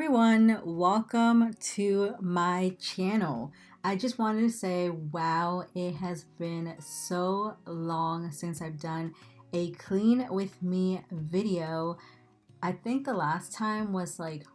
everyone, welcome to my channel. I just wanted to say, wow, it has been so long since I've done a clean with me video. I think the last time was like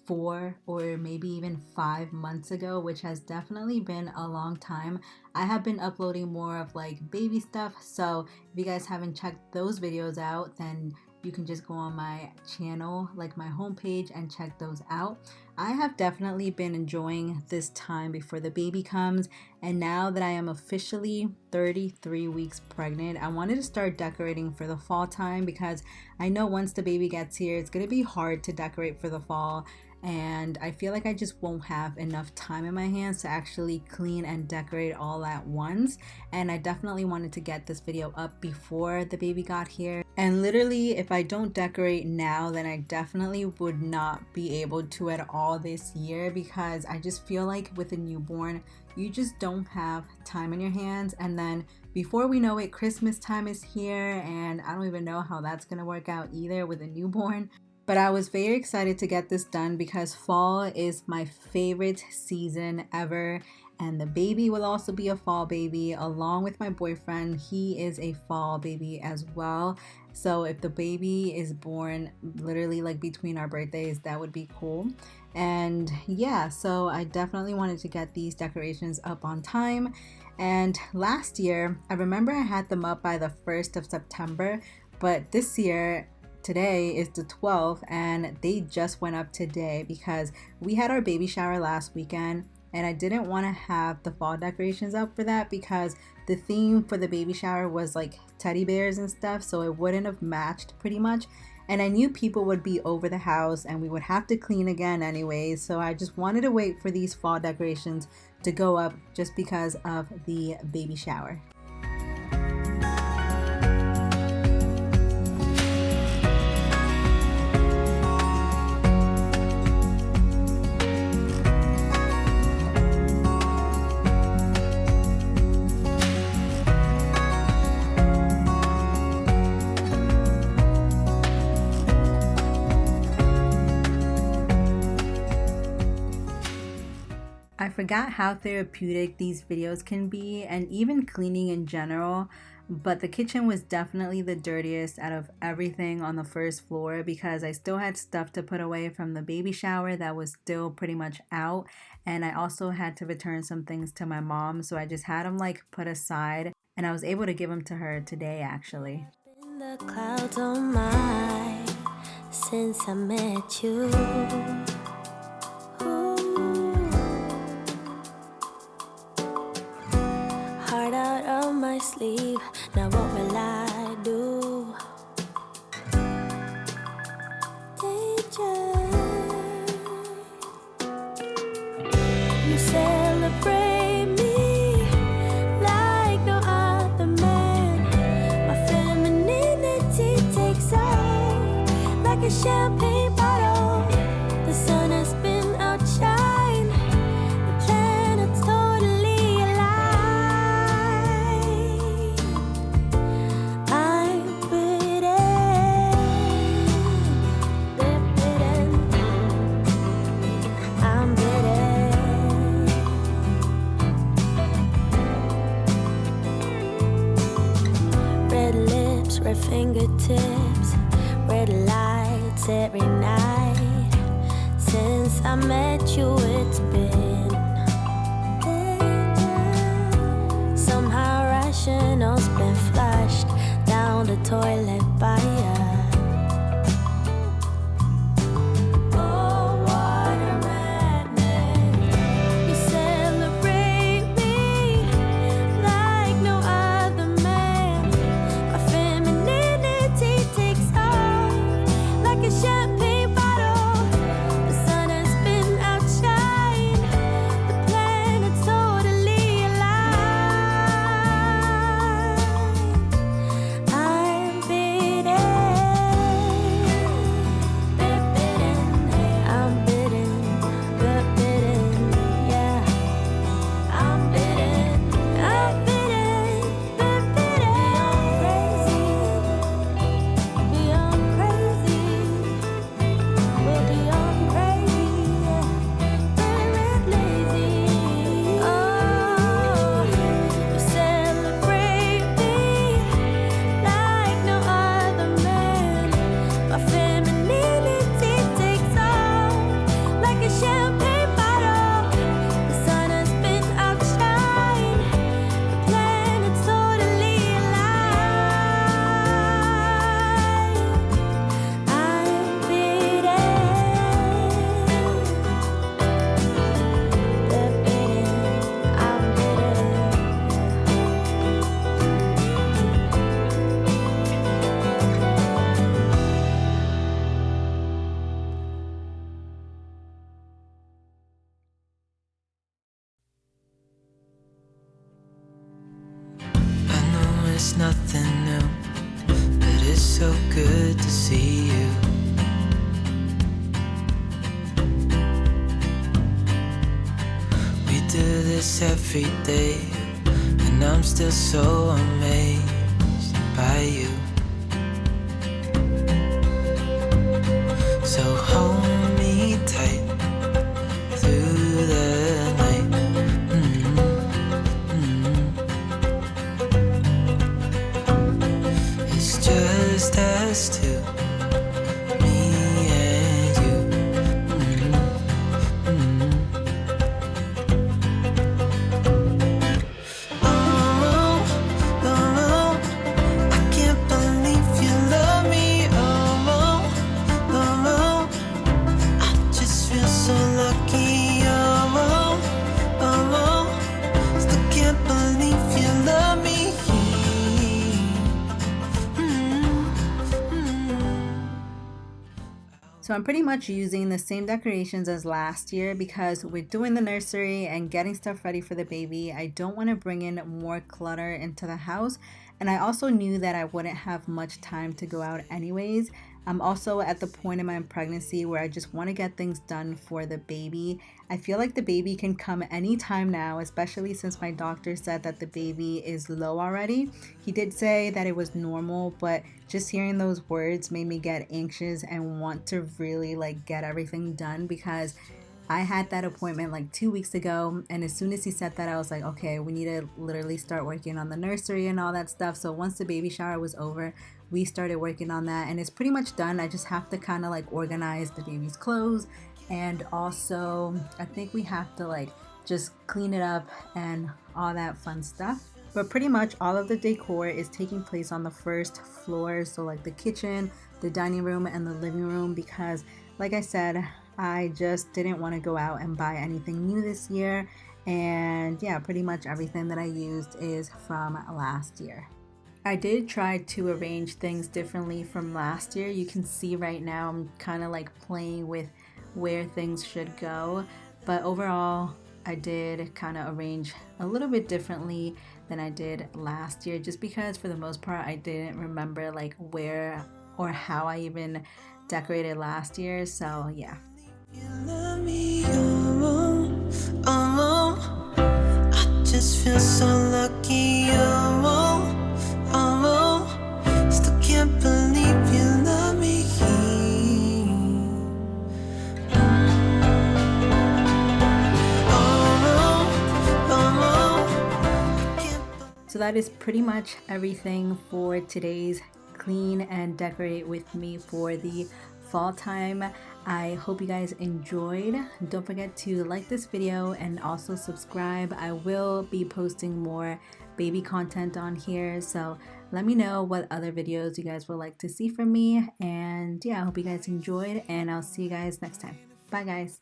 4 or maybe even 5 months ago, which has definitely been a long time. I have been uploading more of like baby stuff, so if you guys haven't checked those videos out, then you can just go on my channel, like my homepage, and check those out. I have definitely been enjoying this time before the baby comes, and now that I am officially 33 weeks pregnant, I wanted to start decorating for the fall time because I know once the baby gets here, it's gonna be hard to decorate for the fall, and I feel like I just won't have enough time in my hands to actually clean and decorate all at once. And I definitely wanted to get this video up before the baby got here. And literally, if I don't decorate now, then I definitely would not be able to at all this year, because I just feel like with a newborn, you just don't have time in your hands. And then before we know it, Christmas time is here, and I don't even know how that's gonna work out either with a newborn. But I was very excited to get this done because fall is my favorite season ever, and the baby will also be a fall baby along with my boyfriend. He is a fall baby as well. So if the baby is born literally like between our birthdays, that would be cool. And yeah, so I definitely wanted to get these decorations up on time. And last year, I remember I had them up by the 1st of September, but this year, today is the 12th, and they just went up today because we had our baby shower last weekend, and I didn't want to have the fall decorations up for that because the theme for the baby shower was like teddy bears and stuff, so it wouldn't have matched pretty much. And I knew people would be over the house and we would have to clean again anyways, so I just wanted to wait for these fall decorations to go up just because of the baby shower. I forgot how therapeutic these videos can be, and even cleaning in general, but the kitchen was definitely the dirtiest out of everything on the first floor because I still had stuff to put away from the baby shower that was still pretty much out, and I also had to return some things to my mom, so I just had them like put aside, and I was able to give them to her today actually. In the clouds on my since I met you. Heart out of my sleeve, now what will I do? Danger. You celebrate me like no other man. My femininity takes off like a champagne bottle. The sun has been outshine. The planet's totally alive. I'm bitter. I'm bitter. Red lips, red fingertips, red lights every night. Since I met you, it's been somehow rational's been flushed down the toilet by us. Oh, what a madness. You celebrate me like no other man. My femininity takes off like a champagne bottle. The sun has been outshine. The planet's totally alive. I'm bitter. so good to see you. We do this every day, and I'm still so amazed by you. So hold me tight through the night. It's just us two, me and you. Oh, oh, I can't believe you love me. Oh, oh, I just feel so lucky. Oh, oh, still can't believe you love me. So I'm pretty much using the same decorations as last year because we're doing the nursery and getting stuff ready for the baby. I don't want to bring in more clutter into the house, and I also knew that I wouldn't have much time to go out anyways. I'm also at the point in my pregnancy where I just want to get things done for the baby. I feel like the baby can come anytime now, especially since my doctor said that the baby is low already. He did say that it was normal, but just hearing those words made me get anxious and want to really get everything done, because I had that appointment 2 weeks ago, and as soon as he said that, I was like, okay, we need to literally start working on the nursery and all that stuff. So once the baby shower was over, we started working on that, and it's pretty much done. I just have to kind of organize the baby's clothes, and also I think we have to just clean it up and all that fun stuff. But pretty much all of the decor is taking place on the first floor, so the kitchen, the dining room, and the living room, because like I said, I just didn't want to go out and buy anything new this year. And yeah, pretty much everything that I used is from last year. I did try to arrange things differently from last year. You can see right now I'm kind of playing with where things should go, but overall I did kind of arrange a little bit differently than I did last year, just because for the most part I didn't remember where or how I even decorated last year. So yeah. You love me, oh, oh, I just feel so lucky, oh, oh, still can't believe you love me. So that is pretty much everything for today's clean and decorate with me for the fall time. I hope you guys enjoyed. Don't forget to like this video and also subscribe. I will be posting more baby content on here, so let me know what other videos you guys would like to see from me. And yeah, I hope you guys enjoyed, and I'll see you guys next time. Bye guys.